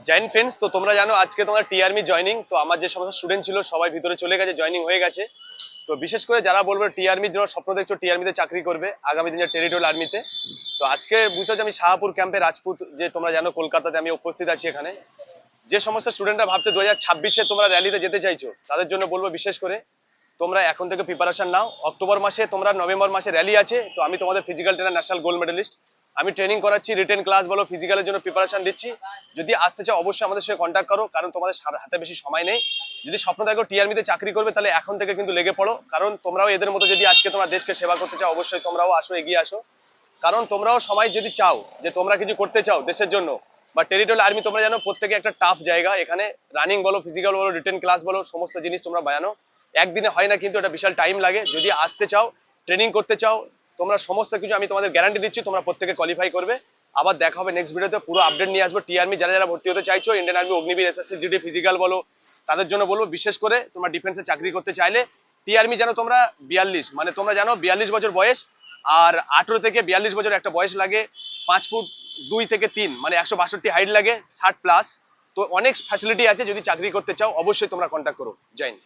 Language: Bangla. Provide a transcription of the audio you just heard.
জয়েন ফ্রেন্ডস, তো তোমরা জানো আজকে তোমার টিআরমি জয়নিং। তো আমার যে সমস্ত স্টুডেন্ট ছিল সবাই ভিতরে চলে গেছে, জয়নিং হয়ে গেছে। তো বিশেষ করে যারা বলবো টিআরমির জন্য স্বপ্ন দেখছো, টিআরমিতে চাকরি করবে আগামী দিনে টেরিটোরিয়াল আর্মিতে। তো আজকে বুঝতে হচ্ছে আমি শাহপুর ক্যাম্পে রাজপুত, যে তোমরা জানো কলকাতাতে আমি উপস্থিত আছি এখানে। যে সমস্ত স্টুডেন্টরা ভাবতে 2026-এ তোমরা র্যালিতে যেতে চাইছো, তাদের জন্য বলবো বিশেষ করে তোমরা এখন থেকে প্রিপারেশন নাও। অক্টোবর মাসে তোমরা নভেম্বর মাসে র্যালি আছে। তো আমি তোমাদের physical trainer, national gold medalist, আমি ট্রেনিং করাচ্ছি, রিটেন ক্লাস বলো, ফিজিক্যালের জন্য প্রিপারেশন দিচ্ছি। যদি আসতে চাও অবশ্যই আমাদের সঙ্গে কন্ট্যাক্ট করো, কারণ তোমাদের হাতে বেশি সময় নেই। যদি স্বপ্ন দেখো টিআরমিতে চাকরি করবে, তাহলে এখন থেকে কিন্তু লেগে পড়ো, কারণ তোমরাও এদের মতো যদি আজকে তোমরা দেশকে সেবা করতে চাও, অবশ্যই তোমরাও আসো, এগিয়ে আসো। কারণ তোমরাও সময় যদি চাও যে তোমরা কিছু করতে চাও দেশের জন্য, বা টেরিটোরিয়াল আর্মি তোমরা জানো প্রত্যেকে একটা টাফ জায়গা। এখানে রানিং বলো, ফিজিক্যাল বলো, রিটেন ক্লাস বলো, সমস্ত জিনিস তোমরা বানানো একদিনে হয় না, কিন্তু এটা বিশাল টাইম লাগে। যদি আসতে চাও, ট্রেনিং করতে চাও, তোমরা সমস্ত কিছু আমি তোমাদের গ্যারান্টি দিচ্ছি, তোমরা প্রত্যেকে কোয়ালিফাই করবে। আবার দেখা হবে নেক্সট ভিডিওতে, পুরো আপডেট নিয়ে আসবো। টিআরমি যারা যারা ভর্তি হতে চাইছো, Indian army, Agniveer, SSC GD, physical বলো, তাদের জন্য বলবো বিশেষ করে তোমরা ডিফেন্সে চাকরি করতে চাইলে টিআরমি জানো তোমরা 42, মানে তোমরা জানো 42 বছর বয়স, আর 18 থেকে 42 বছর একটা বয়স লাগে। 5 ফুট 2 থেকে 3, মানে 162 হাইট লাগে, 60+। তো অনেক ফ্যাসিলিটি আছে। যদি চাকরি করতে চাও অবশ্যই তোমরা কন্ট্যাক্ট করো। জয় হিন্দ।